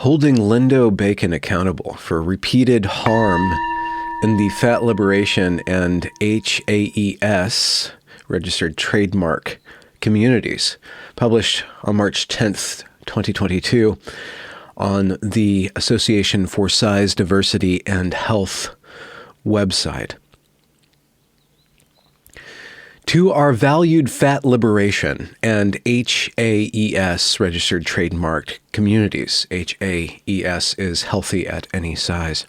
holding Lindo Bacon accountable for repeated harm in the fat liberation and HAES, registered trademark, communities, published on March 10th, 2022, on the Association for Size, Diversity, and Health website. To our valued fat liberation and HAES registered trademarked communities. HAES is healthy at any size.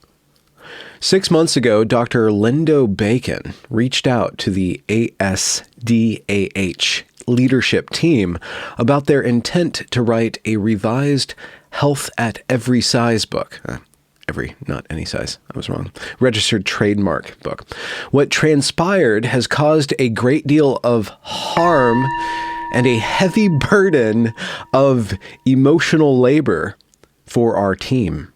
6 months ago, Dr. Lindo Bacon reached out to the ASDAH leadership team about their intent to write a revised Health at Every Size book. Not any size, I was wrong. Registered trademark book. What transpired has caused a great deal of harm and a heavy burden of emotional labor for our team.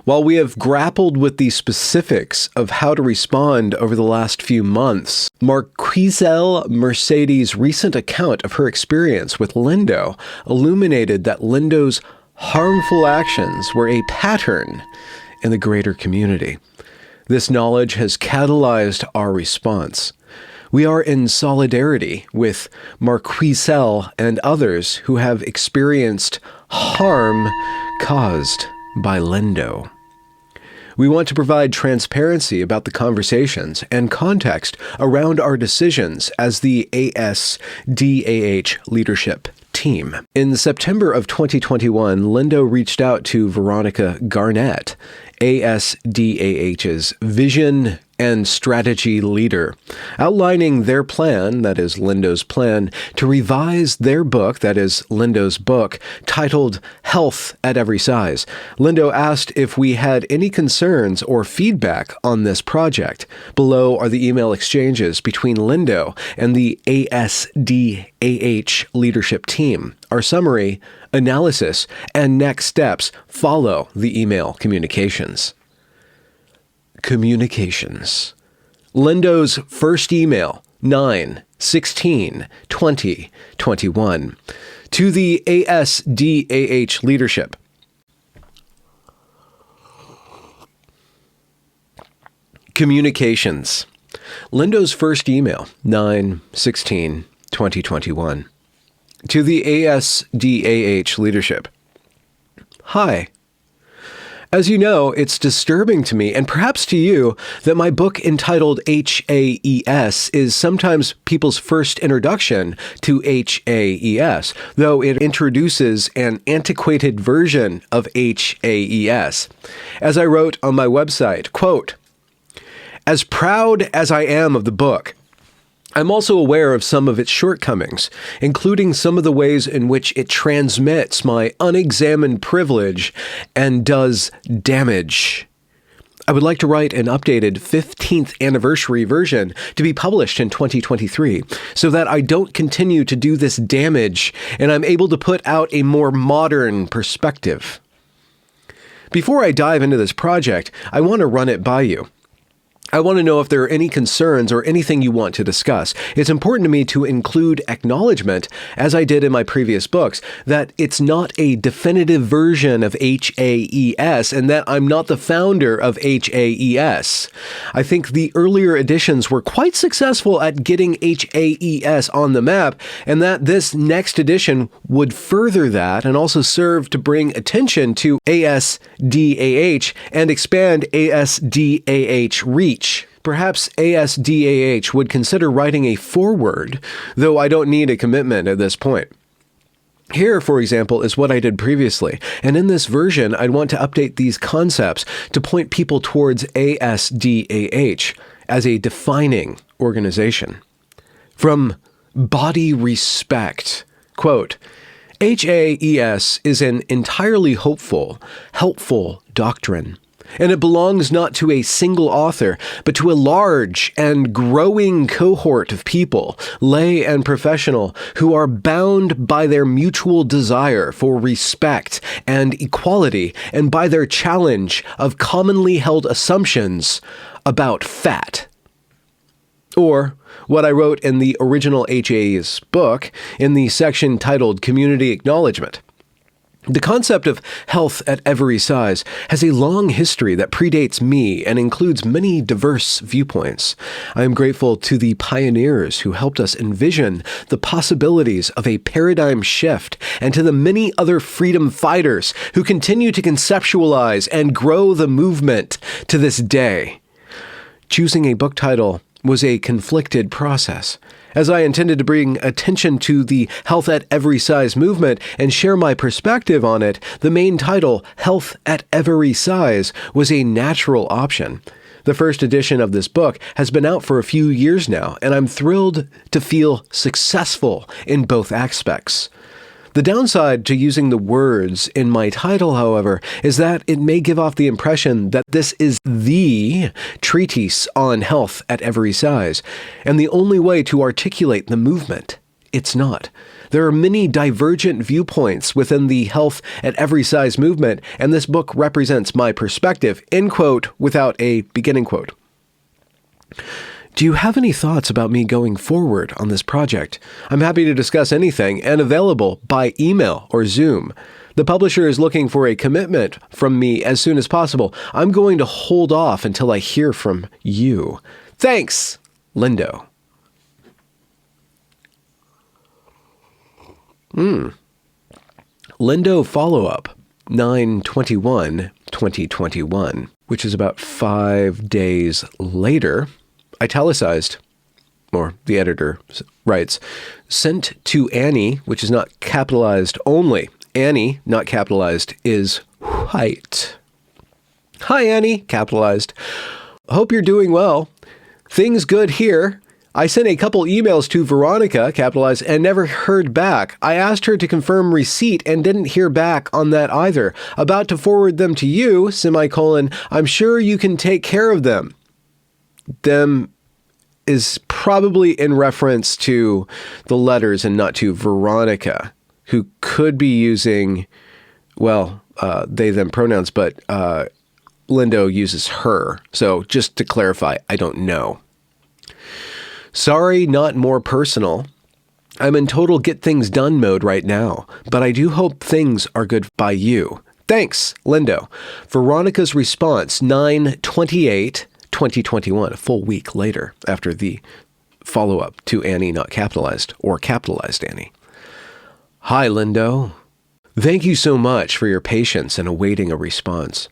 While we have grappled with the specifics of how to respond over the last few months, Marquiselle Mercedes' recent account of her experience with Lindo illuminated that Lindo's harmful actions were a pattern in the greater community. This knowledge has catalyzed our response. We are in solidarity with Marquiselle and others who have experienced harm caused by Lindo. We want to provide transparency about the conversations and context around our decisions as the ASDAH leadership team. In September of 2021, Lindo reached out to Veronica Garnett, ASDAH's vision and strategy leader, outlining their plan, that is Lindo's plan, to revise their book, that is Lindo's book, titled Health at Every Size. Lindo asked if we had any concerns or feedback on this project. Below are the email exchanges between Lindo and the ASDAH leadership team. Our summary, analysis, and next steps follow the email communications. Communications. Lindo's first email, 9/16/2021, to the ASDAH leadership. Communications. Lindo's first email, 9/16/2021, to the ASDAH leadership. Hi. As you know, it's disturbing to me, and perhaps to you, that my book entitled HAES is sometimes people's first introduction to HAES, though it introduces an antiquated version of HAES. As I wrote on my website, quote, "As proud as I am of the book, I'm also aware of some of its shortcomings, including some of the ways in which it transmits my unexamined privilege and does damage. I would like to write an updated 15th anniversary version to be published in 2023 so that I don't continue to do this damage and I'm able to put out a more modern perspective. Before I dive into this project, I want to run it by you. I want to know if there are any concerns or anything you want to discuss. It's important to me to include acknowledgement, as I did in my previous books, that it's not a definitive version of HAES and that I'm not the founder of HAES. I think the earlier editions were quite successful at getting HAES on the map, and that this next edition would further that and also serve to bring attention to ASDAH and expand ASDAH reach. Perhaps ASDAH would consider writing a foreword, though I don't need a commitment at this point. Here, for example, is what I did previously, and in this version, I'd want to update these concepts to point people towards ASDAH as a defining organization. From Body Respect, quote, HAES is an entirely hopeful, helpful doctrine. And it belongs not to a single author, but to a large and growing cohort of people, lay and professional, who are bound by their mutual desire for respect and equality and by their challenge of commonly held assumptions about fat. Or what I wrote in the original HA's book in the section titled Community Acknowledgement. The concept of health at every size has a long history that predates me and includes many diverse viewpoints. I am grateful to the pioneers who helped us envision the possibilities of a paradigm shift, and to the many other freedom fighters who continue to conceptualize and grow the movement to this day. Choosing a book title was a conflicted process, as I intended to bring attention to the health at every size movement and share my perspective on it. The main title, Health at Every Size, was a natural option. The first edition of this book has been out for a few years now, and I'm thrilled to feel successful in both aspects. The downside to using the words in my title, however, is that it may give off the impression that this is the treatise on health at every size, and the only way to articulate the movement. It's not. There are many divergent viewpoints within the health at every size movement, and this book represents my perspective, end quote, without a beginning quote. Do you have any thoughts about me going forward on this project? I'm happy to discuss anything and available by email or Zoom. The publisher is looking for a commitment from me as soon as possible. I'm going to hold off until I hear from you. Thanks, Lindo. Lindo follow-up, 9/21/2021, which is about 5 days later. Italicized, or the editor writes, sent to Annie, which is not capitalized only. Annie, not capitalized, is white. Hi, Annie, capitalized. Hope you're doing well. Things good here. I sent a couple emails to Veronica, capitalized, and never heard back. I asked her to confirm receipt and didn't hear back on that either. About to forward them to you, semicolon, I'm sure you can take care of them. Them is probably in reference to the letters and not to Veronica, who could be using, they, them pronouns, but Lindo uses her. So just to clarify, I don't know. Sorry, not more personal. I'm in total get things done mode right now, but I do hope things are good by you. Thanks, Lindo. Veronica's response, 9/28/2021, a full week later after the follow-up to Annie not capitalized, or capitalized Annie. Hi, Lindo. Thank you so much for your patience in awaiting a response.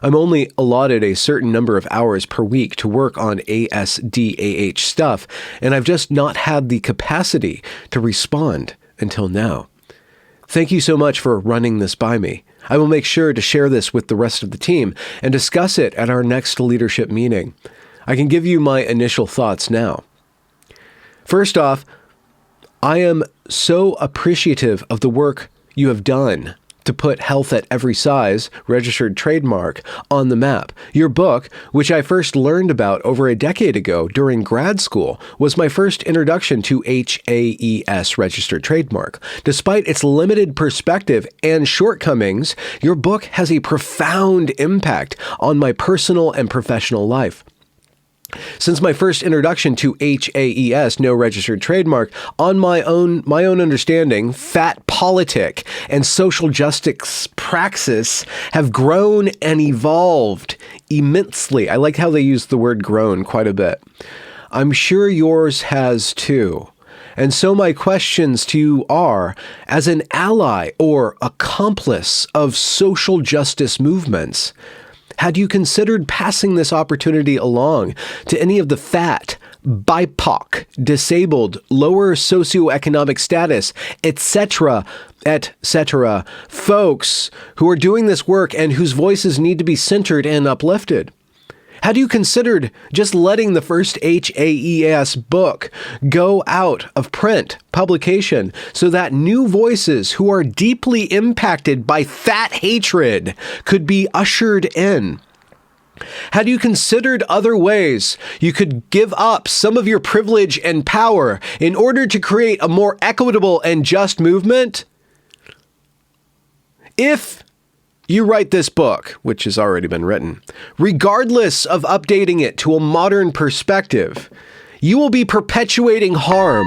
I'm only allotted a certain number of hours per week to work on ASDAH stuff, and I've just not had the capacity to respond until now. Thank you so much for running this by me. I will make sure to share this with the rest of the team and discuss it at our next leadership meeting. I can give you my initial thoughts now. First off, I am so appreciative of the work you have done to put health at every size, registered trademark, on the map. Your book, which I first learned about over a decade ago during grad school, was my first introduction to HAES registered trademark. Despite its limited perspective and shortcomings, your book has a profound impact on my personal and professional life. Since my first introduction to HAES, no registered trademark, on my own understanding, fat politic and social justice praxis have grown and evolved immensely. I like how they use the word grown quite a bit. I'm sure yours has too. And so my questions to you are, as an ally or accomplice of social justice movements, had you considered passing this opportunity along to any of the fat, BIPOC, disabled, lower socioeconomic status, etc., folks who are doing this work and whose voices need to be centered and uplifted? Had you considered just letting the first HAES book go out of print publication so that new voices who are deeply impacted by fat hatred could be ushered in? Had you considered other ways you could give up some of your privilege and power in order to create a more equitable and just movement? If you write this book, which has already been written, regardless of updating it to a modern perspective, You will be perpetuating harm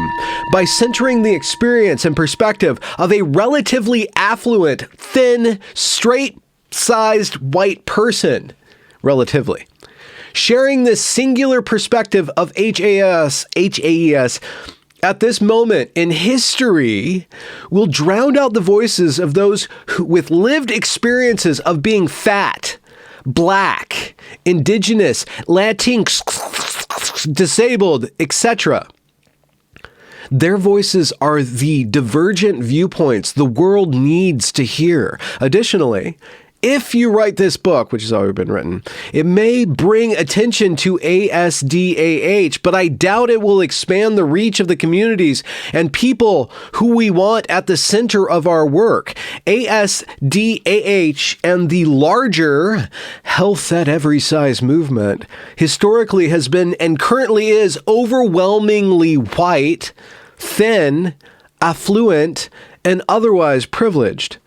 by centering the experience and perspective of a relatively affluent, thin, straight-sized white person, relatively. Sharing this singular perspective of HAES at this moment in history will drown out the voices of those with lived experiences of being fat, black, indigenous, Latinx, disabled, etc. Their voices are the divergent viewpoints the world needs to hear. Additionally, if you write this book, which has already been written, it may bring attention to ASDAH, but I doubt it will expand the reach of the communities and people who we want at the center of our work. ASDAH and the larger health at every size movement historically has been and currently is overwhelmingly white, thin, affluent, and otherwise privileged.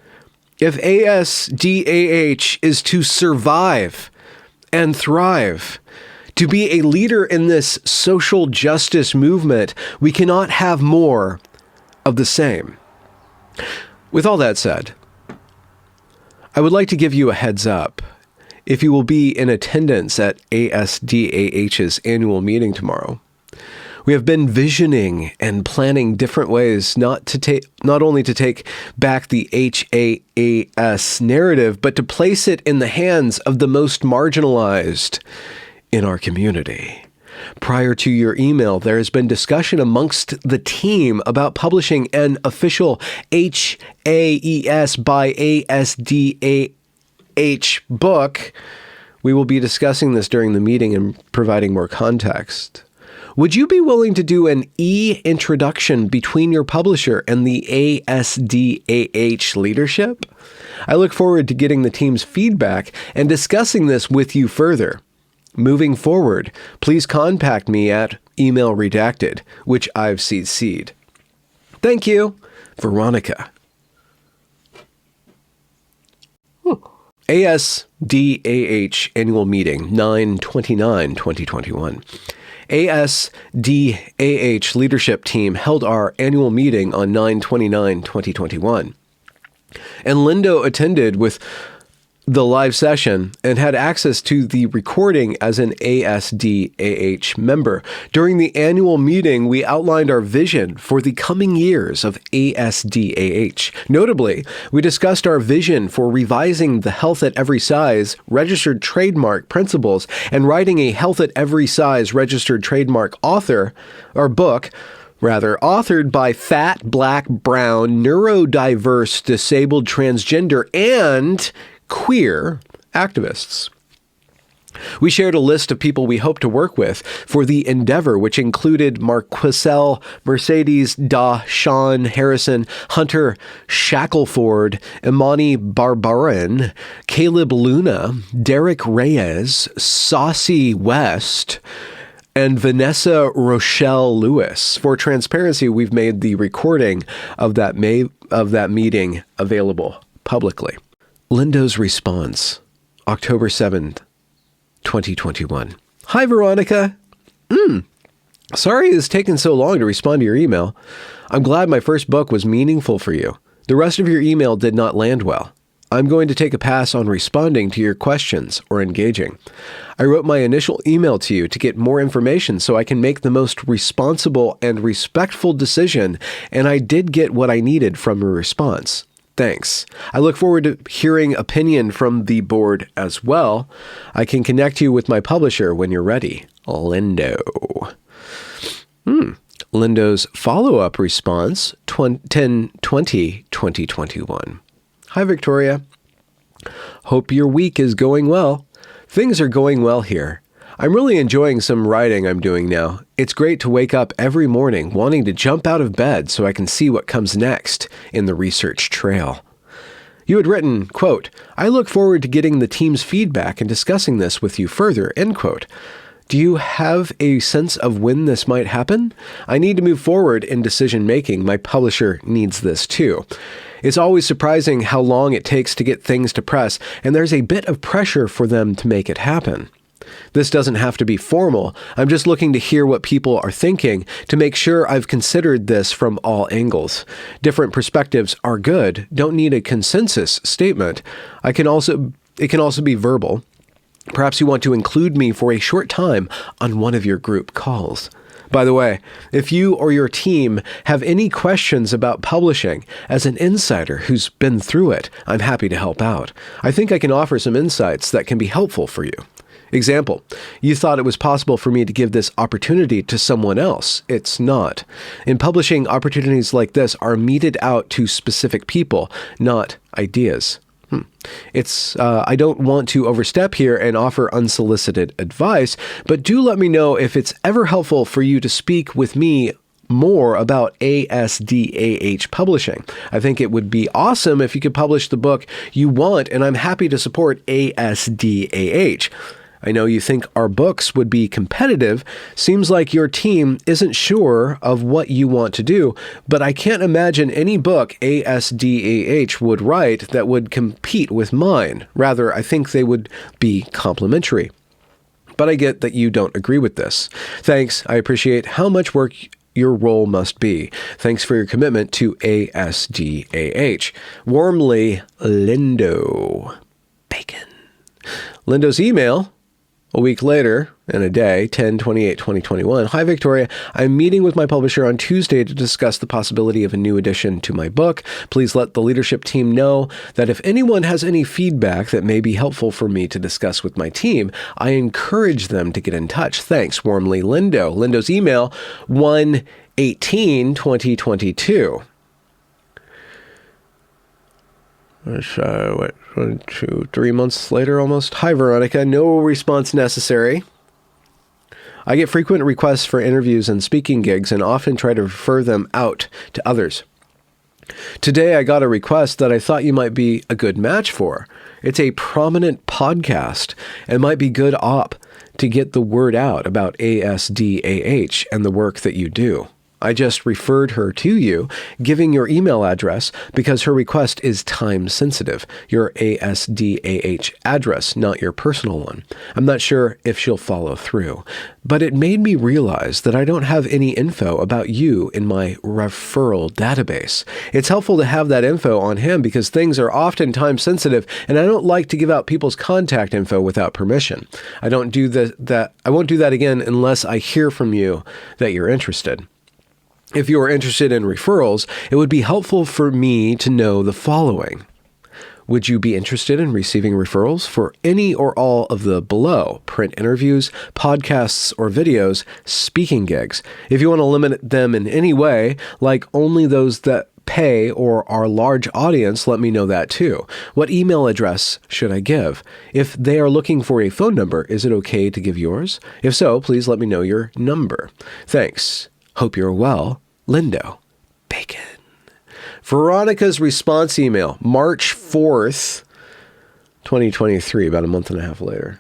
If ASDAH is to survive and thrive, to be a leader in this social justice movement, we cannot have more of the same. With all that said, I would like to give you a heads up. If you will be in attendance at ASDAH's annual meeting tomorrow, we have been visioning and planning different ways not only to take back the HAAS narrative, but to place it in the hands of the most marginalized in our community. Prior to your email, there has been discussion amongst the team about publishing an official HAES by ASDAH book. We will be discussing this during the meeting and providing more context. Would you be willing to do an e-introduction between your publisher and the ASDAH leadership? I look forward to getting the team's feedback and discussing this with you further. Moving forward, please contact me at email redacted, which I've CC'd. Thank you, Veronica. ASDAH Annual Meeting, 9/29/2021. ASDAH leadership team held our annual meeting on 9/29/2021. And Lindo attended with the live session and had access to the recording as an ASDAH member. During the annual meeting, we outlined our vision for the coming years of ASDAH. Notably, we discussed our vision for revising the Health at Every Size registered trademark principles and writing a Health at Every Size registered trademark book, authored by fat, black, brown, neurodiverse, disabled, transgender, and queer activists. We shared a list of people we hope to work with for the endeavor, which included Marquiselle, Mercedes Da, Sean Harrison, Hunter Shackelford, Imani Barbaran, Caleb Luna, Derek Reyes, Saucy West, and Vanessa Rochelle Lewis. For transparency, we've made the recording of that meeting available publicly. Lindo's response, October 7th, 2021. Hi, Veronica. Sorry it's taken so long to respond to your email. I'm glad my first book was meaningful for you. The rest of your email did not land well. I'm going to take a pass on responding to your questions or engaging. I wrote my initial email to you to get more information so I can make the most responsible and respectful decision, and I did get what I needed from your response. Thanks. I look forward to hearing opinion from the board as well. I can connect you with my publisher when you're ready. Lindo. Lindo's follow-up response, 10/20/2021. Hi, Victoria. Hope your week is going well. Things are going well here. I'm really enjoying some writing I'm doing now. It's great to wake up every morning wanting to jump out of bed so I can see what comes next in the research trail. You had written, quote, I look forward to getting the team's feedback and discussing this with you further, end quote. Do you have a sense of when this might happen? I need to move forward in decision making. My publisher needs this too. It's always surprising how long it takes to get things to press, and there's a bit of pressure for them to make it happen. This doesn't have to be formal. I'm just looking to hear what people are thinking to make sure I've considered this from all angles. Different perspectives are good, don't need a consensus statement. It can also be verbal. Perhaps you want to include me for a short time on one of your group calls. By the way, if you or your team have any questions about publishing, as an insider who's been through it, I'm happy to help out. I think I can offer some insights that can be helpful for you. Example, you thought it was possible for me to give this opportunity to someone else. It's not. In publishing, opportunities like this are meted out to specific people, not ideas. I don't want to overstep here and offer unsolicited advice, but do let me know if it's ever helpful for you to speak with me more about ASDAH publishing. I think it would be awesome if you could publish the book you want, and I'm happy to support ASDAH. I know you think our books would be competitive. Seems like your team isn't sure of what you want to do, but I can't imagine any book ASDAH would write that would compete with mine. Rather, I think they would be complementary. But I get that you don't agree with this. Thanks. I appreciate how much work your role must be. Thanks for your commitment to ASDAH. Warmly, Lindo. Bacon. Lindo's email, a week later, in a day, 10/28/2021. Hi, Victoria. I'm meeting with my publisher on Tuesday to discuss the possibility of a new addition to my book. Please let the leadership team know that if anyone has any feedback that may be helpful for me to discuss with my team, I encourage them to get in touch. Thanks, warmly, Lindo. Lindo's email, 1/18/2022. 3 months later almost. Hi, Veronica. No response necessary. I get frequent requests for interviews and speaking gigs and often try to refer them out to others. Today, I got a request that I thought you might be a good match for. It's a prominent podcast and might be good op to get the word out about ASDAH and the work that you do. I just referred her to you, giving your email address because her request is time sensitive, your ASDAH address, not your personal one. I'm not sure if she'll follow through, but it made me realize that I don't have any info about you in my referral database. It's helpful to have that info on hand because things are often time sensitive, and I don't like to give out people's contact info without permission. I won't do that again unless I hear from you that you're interested. If you are interested in referrals, it would be helpful for me to know the following. Would you be interested in receiving referrals for any or all of the below: print interviews, podcasts or videos, speaking gigs? If you want to limit them in any way, like only those that pay or our large audience, let me know that too. What email address should I give? If they are looking for a phone number, is it okay to give yours? If so, please let me know your number. Thanks. Hope you're well, Lindo. Bacon. Veronica's response email, March 4th, 2023, about a month and a half later.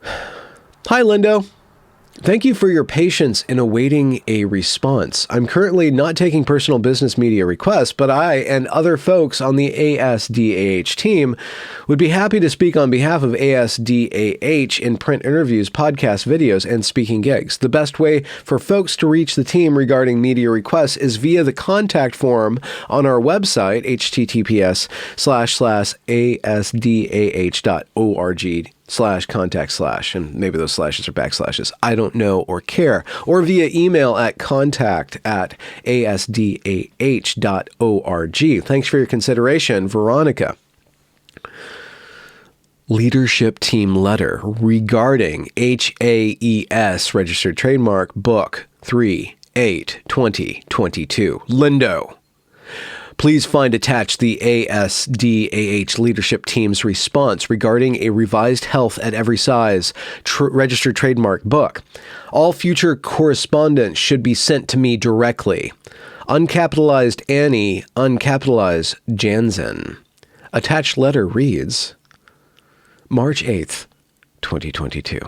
Hi, Lindo. Thank you for your patience in awaiting a response. I'm currently not taking personal business media requests, but I and other folks on the ASDAH team would be happy to speak on behalf of ASDAH in print interviews, podcasts, videos, and speaking gigs. The best way for folks to reach the team regarding media requests is via the contact form on our website, https://asdah.org/contact/, and maybe those slashes are backslashes. I don't know or care. Or via email at contact@asdah.org. Thanks for your consideration, Veronica. Leadership team letter regarding HAES registered trademark book 3/8/2022. Lindo. Please find attached the ASDAH leadership team's response regarding a revised health at every size registered trademark book. All future correspondence should be sent to me directly. Uncapitalized Annie, uncapitalized Jansen. Attached letter reads, March 8th, 2022.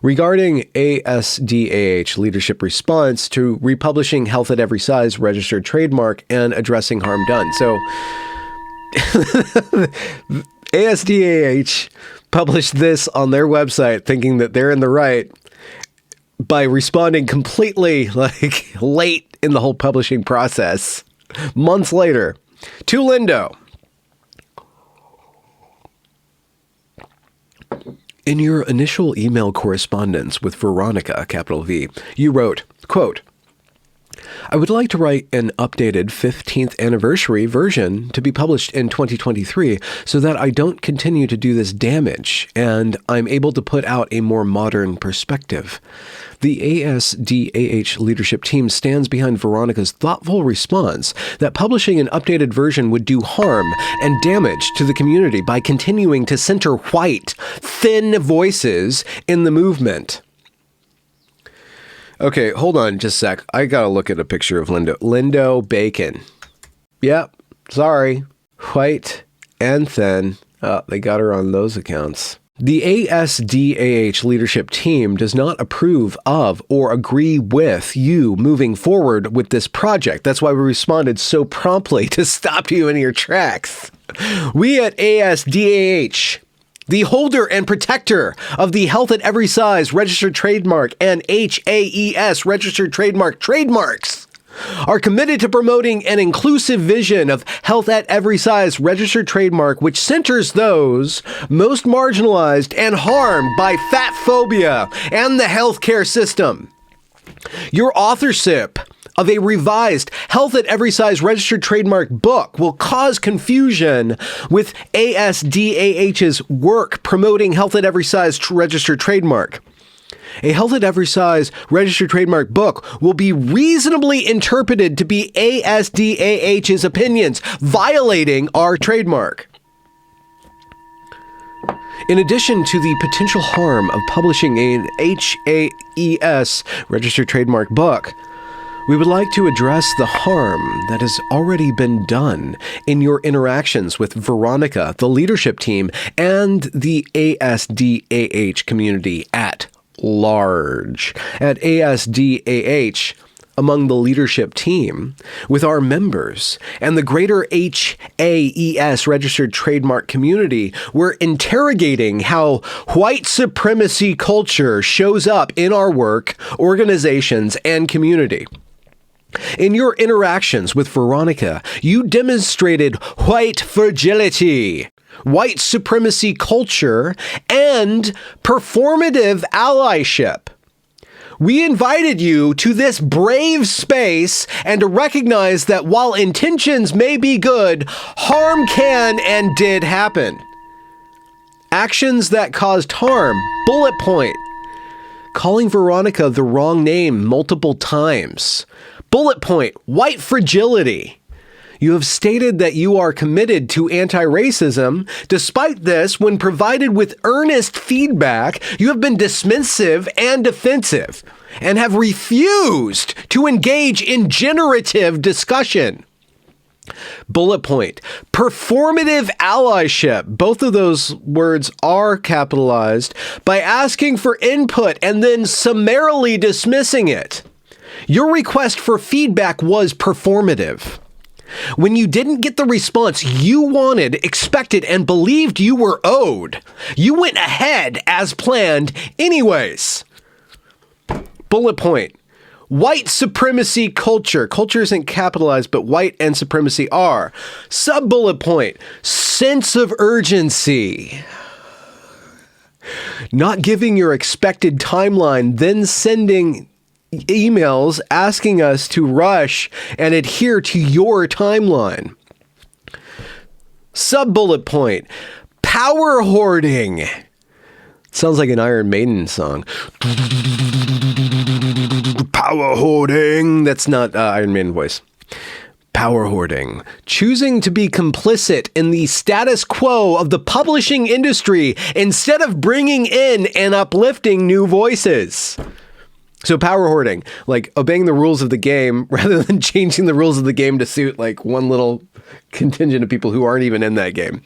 Regarding ASDAH leadership response to republishing health at every size registered trademark and addressing harm done. So ASDAH publish this on their website thinking that they're in the right by responding completely late in the whole publishing process. Months later, to Lindo. In your initial email correspondence with Veronica, capital V, you wrote, quote, I would like to write an updated 15th anniversary version to be published in 2023 so that I don't continue to do this damage and I'm able to put out a more modern perspective. The ASDAH leadership team stands behind Veronica's thoughtful response that publishing an updated version would do harm and damage to the community by continuing to center white, thin voices in the movement. Okay, hold on just a sec. I gotta look at a picture of Lindo. Lindo Bacon. Yep, sorry. White and thin. They got her on those accounts. The ASDAH leadership team does not approve of or agree with you moving forward with this project. That's why we responded so promptly to stop you in your tracks. We at ASDAH, the holder and protector of the Health at Every Size registered trademark and HAES registered trademark trademarks, are committed to promoting an inclusive vision of Health at Every Size registered trademark which centers those most marginalized and harmed by fat phobia and the healthcare system. Your authorship of a revised Health at Every Size registered trademark book will cause confusion with ASDAH's work promoting Health at Every Size registered trademark. A Health at Every Size registered trademark book will be reasonably interpreted to be ASDAH's opinions, violating our trademark. In addition to the potential harm of publishing an HAES registered trademark book, we would like to address the harm that has already been done in your interactions with Veronica, the leadership team, and the ASDAH community at large. At ASDAH, among the leadership team, with our members, and the greater HAES registered trademark community, we're interrogating how white supremacy culture shows up in our work, organizations, and community. In your interactions with Veronica, you demonstrated white fragility, white supremacy culture, and performative allyship. We invited you to this brave space and to recognize that while intentions may be good, harm can and did happen. Actions that caused harm. Bullet point. Calling Veronica the wrong name multiple times. Bullet point, white fragility. You have stated that you are committed to anti-racism. Despite this, when provided with earnest feedback, you have been dismissive and defensive and have refused to engage in generative discussion. Bullet point, performative allyship. Both of those words are capitalized by asking for input and then summarily dismissing it. Your request for feedback was performative. When you didn't get the response you wanted, expected, and believed you were owed, you went ahead as planned anyways. Bullet point. White supremacy culture. Culture isn't capitalized, but white and supremacy are. Sub-bullet point. Sense of urgency. Not giving your expected timeline, then sending emails asking us to rush and adhere to your timeline. Sub-bullet point. Power hoarding. Sounds like an Iron Maiden song. Power hoarding. That's not Iron Maiden voice. Power hoarding. Choosing to be complicit in the status quo of the publishing industry instead of bringing in and uplifting new voices. So power hoarding, like obeying the rules of the game rather than changing the rules of the game to suit like one little contingent of people who aren't even in that game.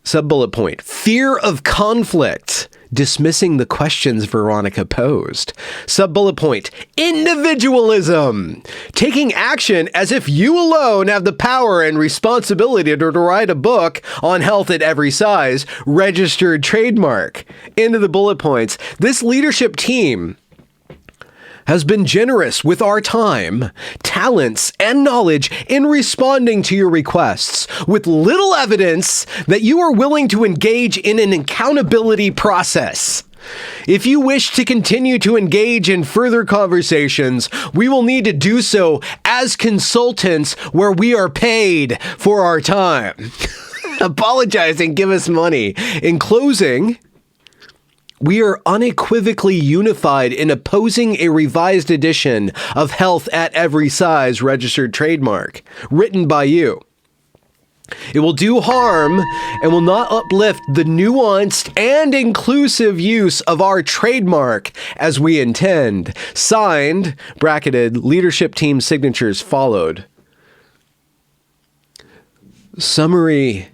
Sub-bullet point, fear of conflict, dismissing the questions Veronica posed. Sub-bullet point, individualism. Taking action as if you alone have the power and responsibility to write a book on health at every size. Registered trademark. Into the bullet points. This leadership team has been generous with our time, talents, and knowledge in responding to your requests, with little evidence that you are willing to engage in an accountability process. If you wish to continue to engage in further conversations, we will need to do so as consultants where we are paid for our time. Apologize and give us money. In closing, we are unequivocally unified in opposing a revised edition of Health at Every Size registered trademark, written by you. It will do harm and will not uplift the nuanced and inclusive use of our trademark as we intend. Signed, bracketed, leadership team signatures followed. Summary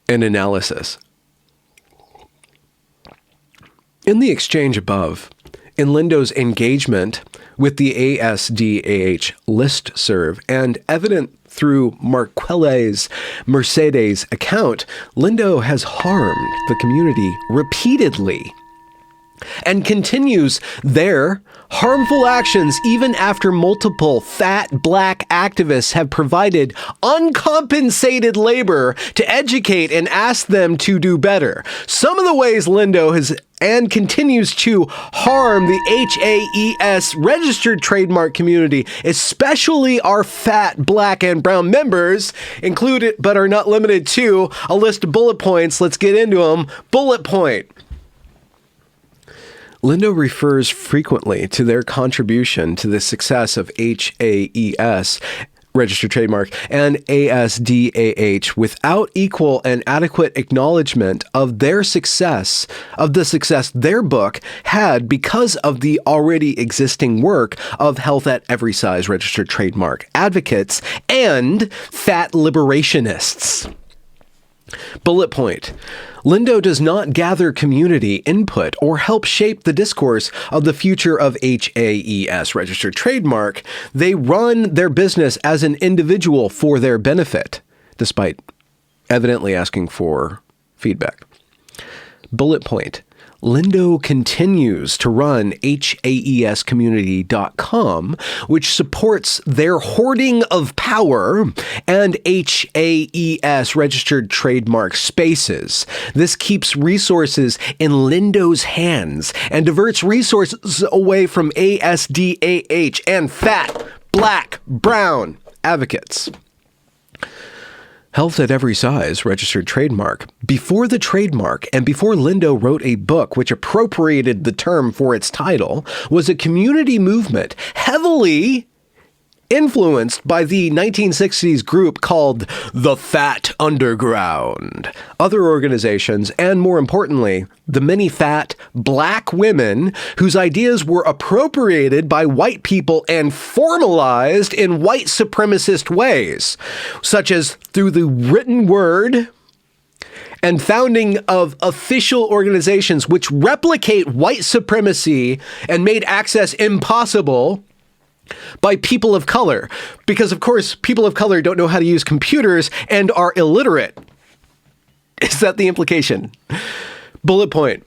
and analysis. In the exchange above, in Lindo's engagement with the ASDAH listserv and evident through Marquelle's Mercedes account, Lindo has harmed the community repeatedly and continues their harmful actions even after multiple fat black activists have provided uncompensated labor to educate and ask them to do better. Some of the ways Lindo has and continues to harm the HAES registered trademark community, especially our fat black and brown members, included but are not limited to a list of bullet points. Let's get into them. Bullet point. Lindo refers frequently to their contribution to the success of HAES, registered trademark, and ASDAH without equal and adequate acknowledgement of their success, of the success their book had because of the already existing work of Health at Every Size registered trademark advocates and fat liberationists. Bullet point. Lindo does not gather community input or help shape the discourse of the future of HAES registered trademark. They run their business as an individual for their benefit, despite evidently asking for feedback. Bullet point. Lindo continues to run HAEScommunity.com, which supports their hoarding of power and HAES registered trademark spaces. This keeps resources in Lindo's hands and diverts resources away from ASDAH and fat, black, brown advocates. Health at Every Size registered trademark. Before the trademark and before Lindo wrote a book which appropriated the term for its title, was a community movement heavily influenced by the 1960s group called the Fat Underground. Other organizations, and more importantly, the many fat black women whose ideas were appropriated by white people and formalized in white supremacist ways, such as through the written word and founding of official organizations which replicate white supremacy and made access impossible by people of color, because of course people of color don't know how to use computers and are illiterate. Is that the implication? Bullet point.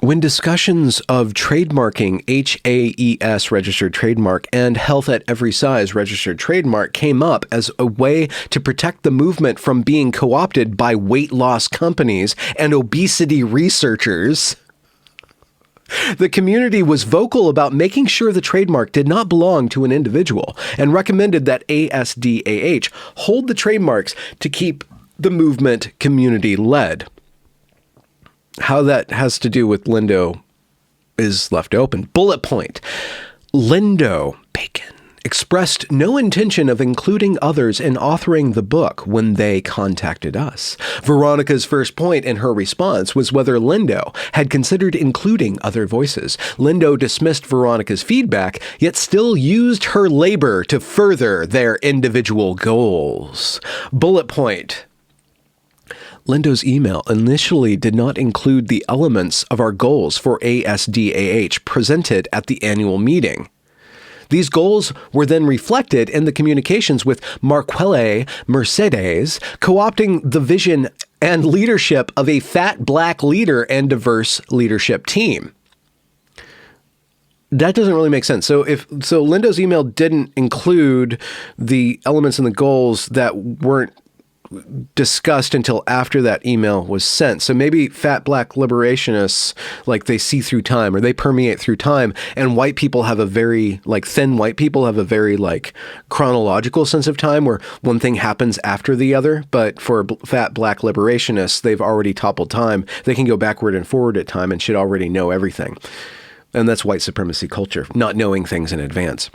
When discussions of trademarking HAES registered trademark and Health at Every Size registered trademark came up as a way to protect the movement from being co-opted by weight loss companies and obesity researchers, the community was vocal about making sure the trademark did not belong to an individual and recommended that ASDAH hold the trademarks to keep the movement community-led. How that has to do with Lindo is left open. Bullet point. Lindo, bacon, expressed no intention of including others in authoring the book when they contacted us. Veronica's first point in her response was whether Lindo had considered including other voices. Lindo dismissed Veronica's feedback, yet still used her labor to further their individual goals. Bullet point. Lindo's email initially did not include the elements of our goals for ASDAH presented at the annual meeting. These goals were then reflected in the communications with Marquelle Mercedes, co-opting the vision and leadership of a fat black leader and diverse leadership team. That doesn't really make sense. So Lindo's email didn't include the elements and the goals that weren't discussed until after that email was sent. So maybe fat black liberationists, like, they see through time, or they permeate through time, and white people have a very, like, thin white people have a very, like, chronological sense of time where one thing happens after the other. But for fat black liberationists, they've already toppled time. They can go backward and forward at time and should already know everything. And that's white supremacy culture, not knowing things in advance.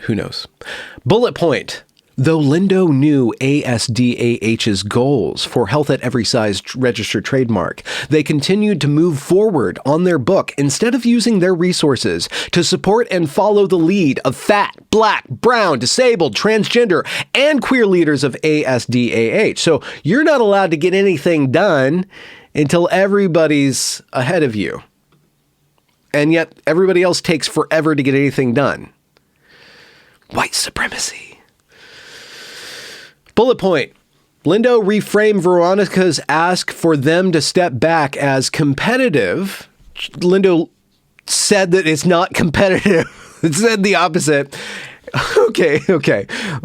Who knows? Bullet point. Though Lindo knew ASDAH's goals for Health at Every Size registered trademark, they continued to move forward on their book instead of using their resources to support and follow the lead of fat, black, brown, disabled, transgender, and queer leaders of ASDAH. So you're not allowed to get anything done until everybody's ahead of you. And yet everybody else takes forever to get anything done. White supremacy. Bullet point. Lindo reframed Veronica's ask for them to step back as competitive. Lindo said that it's not competitive. It said the opposite. Okay.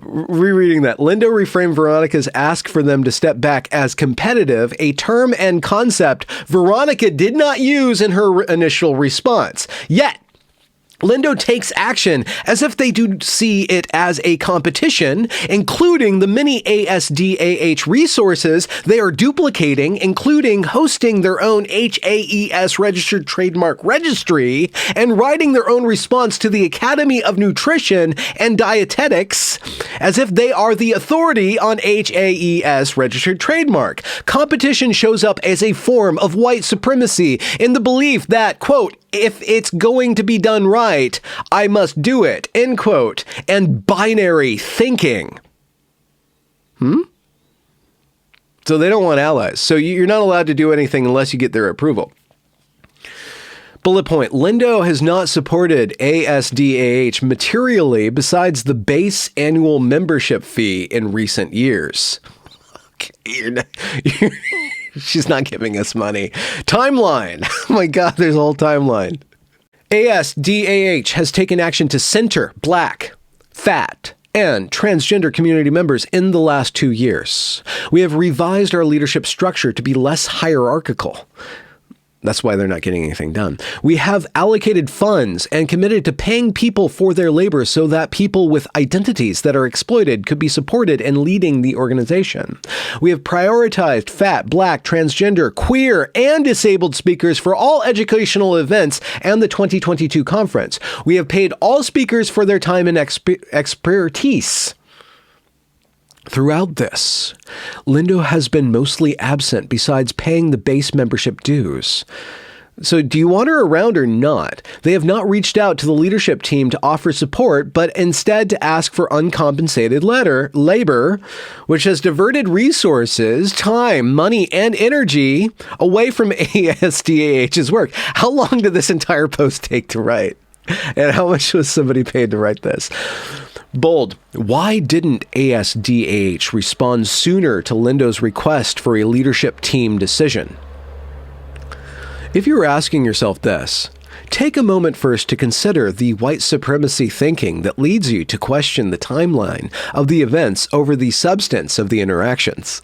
Rereading that. Lindo reframed Veronica's ask for them to step back as competitive, a term and concept Veronica did not use in her initial response. Yet, Lindo takes action as if they do see it as a competition, including the many ASDAH resources they are duplicating, including hosting their own HAES registered trademark registry and writing their own response to the Academy of Nutrition and Dietetics, as if they are the authority on HAES registered trademark. Competition shows up as a form of white supremacy in the belief that, quote, if it's going to be done right, I must do it, end quote, and binary thinking. So they don't want allies. So you're not allowed to do anything unless you get their approval. Bullet point. Lindo has not supported ASDAH materially besides the base annual membership fee in recent years. She's not giving us money. Timeline. Oh my God, there's a whole timeline. ASDAH has taken action to center Black, fat, and transgender community members in the last 2 years. We have revised our leadership structure to be less hierarchical. That's why they're not getting anything done. We have allocated funds and committed to paying people for their labor so that people with identities that are exploited could be supported in leading the organization. We have prioritized fat, black, transgender, queer, and disabled speakers for all educational events and the 2022 conference. We have paid all speakers for their time and expertise. Throughout this, Lindo has been mostly absent besides paying the base membership dues. So do you want her around or not? They have not reached out to the leadership team to offer support, but instead to ask for uncompensated labor, which has diverted resources, time, money, and energy away from ASDAH's work. How long did this entire post take to write? And how much was somebody paid to write this? Bold. Why didn't ASDAH respond sooner to Lindo's request for a leadership team decision? If you're asking yourself this, take a moment first to consider the white supremacy thinking that leads you to question the timeline of the events over the substance of the interactions.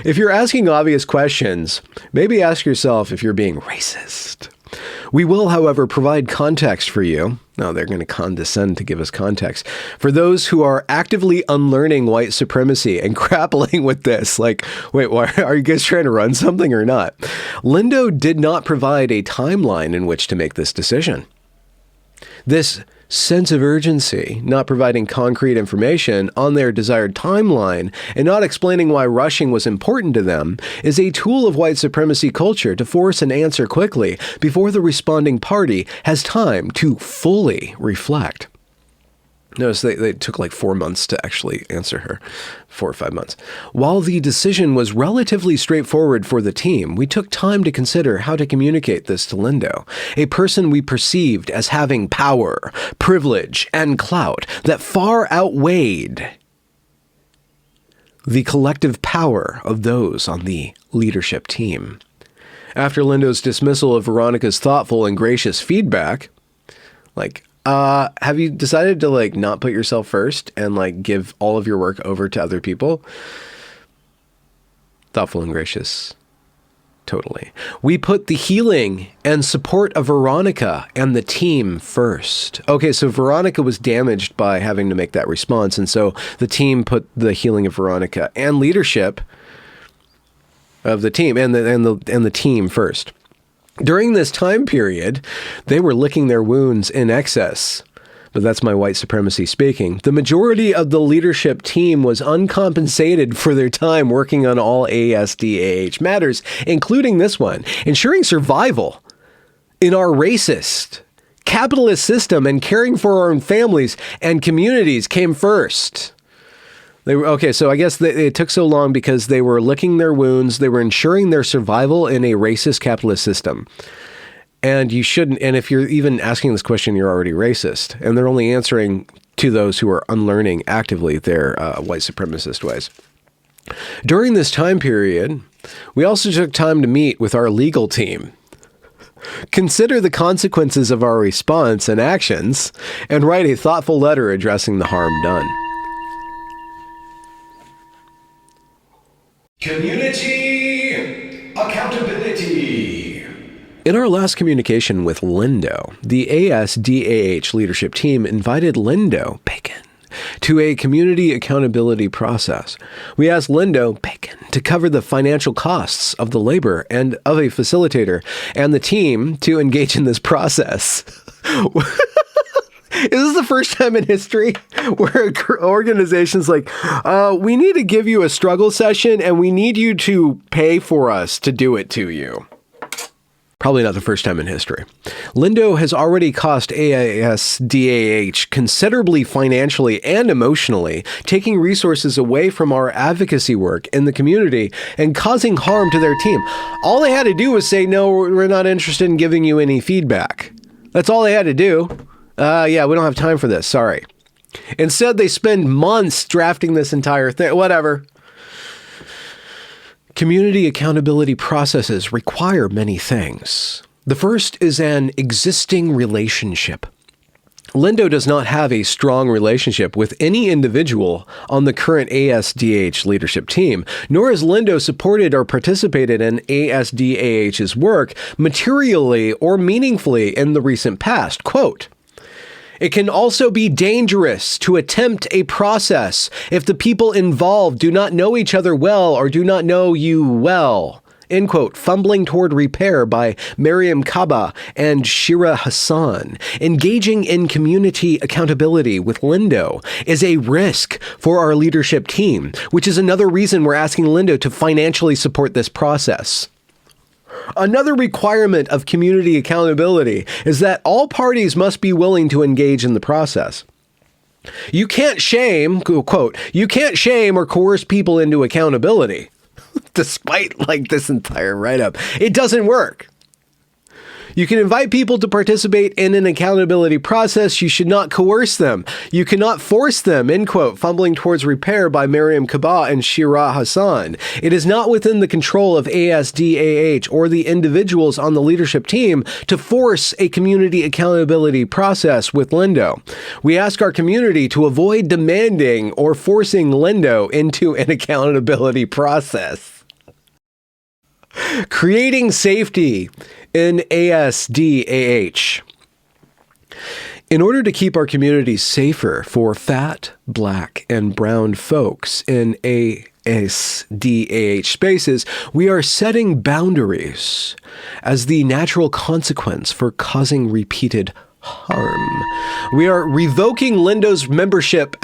If you're asking obvious questions, maybe ask yourself if you're being racist. We will, however, provide context for you. No, they're going to condescend to give us context. For those who are actively unlearning white supremacy and grappling with this, like, wait, why are you guys trying to run something or not? Lindo did not provide a timeline in which to make this decision. This sense of urgency, not providing concrete information on their desired timeline and not explaining why rushing was important to them, is a tool of white supremacy culture to force an answer quickly before the responding party has time to fully reflect. Notice they took like 4 months to actually answer her, 4 or 5 months. While the decision was relatively straightforward for the team, we took time to consider how to communicate this to Lindo, a person we perceived as having power, privilege, and clout that far outweighed the collective power of those on the leadership team. After Lindo's dismissal of Veronica's thoughtful and gracious feedback, have you decided to not put yourself first and give all of your work over to other people? Thoughtful and gracious. Totally. We put the healing and support of Veronica and the team first. Okay, so Veronica was damaged by having to make that response, and so the team put the healing of Veronica and leadership of the team and the team first. During this time period, they were licking their wounds in excess. But that's my white supremacy speaking. The majority of the leadership team was uncompensated for their time working on all ASDAH matters, including this one, ensuring survival in our racist, capitalist system and caring for our own families and communities came first. So I guess it took so long because they were licking their wounds. They were ensuring their survival in a racist capitalist system. And you shouldn't, and if you're even asking this question, you're already racist. And they're only answering to those who are unlearning actively their white supremacist ways. During this time period, we also took time to meet with our legal team, consider the consequences of our response and actions, and write a thoughtful letter addressing the harm done. Community accountability. In our last communication with Lindo, the ASDAH leadership team invited Lindo, Bacon, to a community accountability process. We asked Lindo, Bacon, to cover the financial costs of the labor and of a facilitator and the team to engage in this process. Is this the first time in history where an organization's like, we need to give you a struggle session and we need you to pay for us to do it to you? Probably not the first time in history. Lindo has already cost ASDAH considerably financially and emotionally, taking resources away from our advocacy work in the community and causing harm to their team. All they had to do was say, no, we're not interested in giving you any feedback. That's all they had to do. Yeah, we don't have time for this. Sorry. Instead, they spend months drafting this entire thing. Whatever. Community accountability processes require many things. The first is an existing relationship. Lindo does not have a strong relationship with any individual on the current ASDAH leadership team, nor has Lindo supported or participated in ASDAH's work materially or meaningfully in the recent past. Quote, "It can also be dangerous to attempt a process if the people involved do not know each other well or do not know you well." End quote. Fumbling Toward Repair by Mariam Kaba and Shira Hassan. Engaging in community accountability with Lindo is a risk for our leadership team, which is another reason we're asking Lindo to financially support this process. Another requirement of community accountability is that all parties must be willing to engage in the process. You can't shame, quote, "you can't shame or coerce people into accountability." Despite this entire write-up, it doesn't work. You can invite people to participate in an accountability process. You should not coerce them. You cannot force them, end quote. Fumbling Towards Repair by Mariam Kaba and Shira Hassan. It is not within the control of ASDAH or the individuals on the leadership team to force a community accountability process with Lindo. We ask our community to avoid demanding or forcing Lindo into an accountability process. Creating safety in ASDAH. In order to keep our communities safer for fat, black, and brown folks in ASDAH spaces, we are setting boundaries as the natural consequence for causing repeated harm. We are revoking Lindo's membership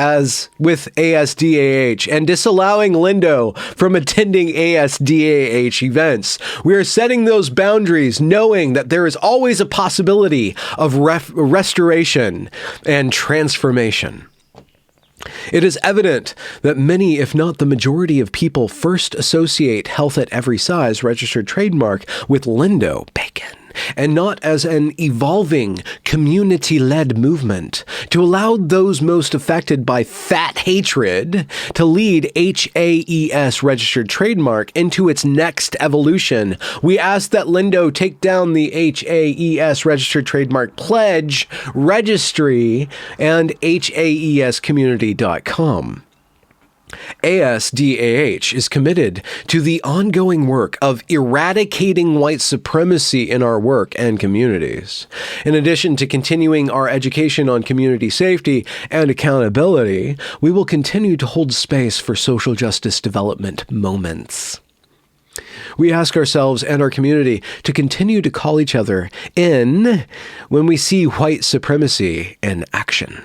with ASDAH and disallowing Lindo from attending ASDAH events. We are setting those boundaries knowing that there is always a possibility of restoration and transformation. It is evident that many, if not the majority of people, first associate Health at Every Size registered trademark with Lindo Bacon, and not as an evolving, community-led movement to allow those most affected by fat hatred to lead HAES registered trademark into its next evolution. We ask that Lindo take down the HAES registered trademark pledge, registry, and HAEScommunity.com. ASDAH is committed to the ongoing work of eradicating white supremacy in our work and communities. In addition to continuing our education on community safety and accountability, we will continue to hold space for social justice development moments. We ask ourselves and our community to continue to call each other in when we see white supremacy in action.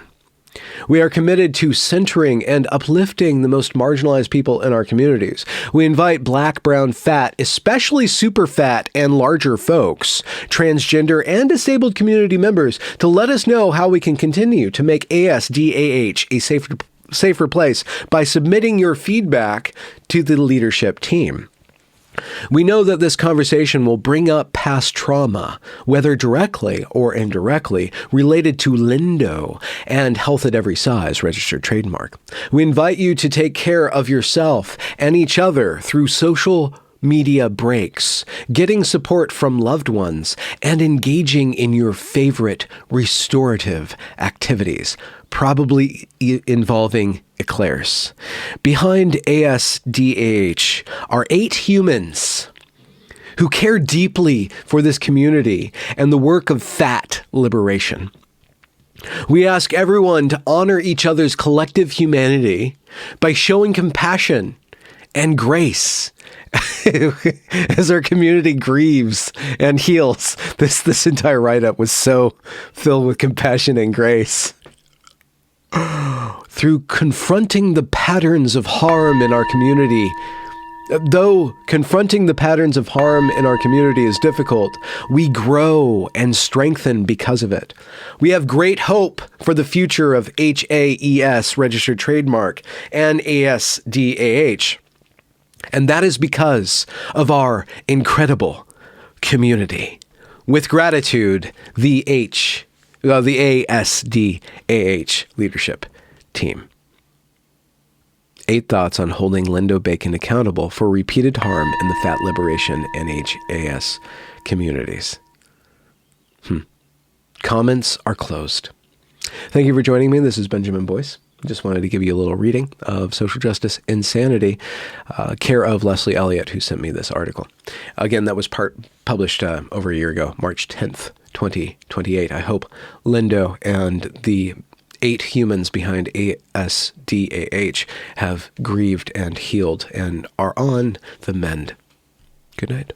We are committed to centering and uplifting the most marginalized people in our communities. We invite Black, brown, fat, especially super fat and larger folks, transgender and disabled community members to let us know how we can continue to make ASDAH a safer place by submitting your feedback to the leadership team. We know that this conversation will bring up past trauma, whether directly or indirectly, related to Lindo and Health at Every Size registered trademark. We invite you to take care of yourself and each other through social media breaks, getting support from loved ones, and engaging in your favorite restorative activities, probably involving eclairs. Behind ASDAH are 8 humans who care deeply for this community and the work of fat liberation. We ask everyone to honor each other's collective humanity by showing compassion and grace as our community grieves and heals. This entire write-up was so filled with compassion and grace. Through confronting the patterns of harm in our community, though confronting the patterns of harm in our community is difficult, we grow and strengthen because of it. We have great hope for the future of HAES registered trademark and ASDAH. And that is because of our incredible community. With gratitude, the ASDAH leadership team. 8 thoughts on holding Lindo Bacon accountable for repeated harm in the fat liberation and HAES communities. Comments are closed. Thank you for joining me. This is Benjamin Boyce. Just wanted to give you a little reading of Social Justice Insanity, care of Leslie Elliott, who sent me this article. Again, that was published over a year ago, March 10th, 2028. I hope Lindo and the 8 humans behind ASDAH have grieved and healed and are on the mend. Good night.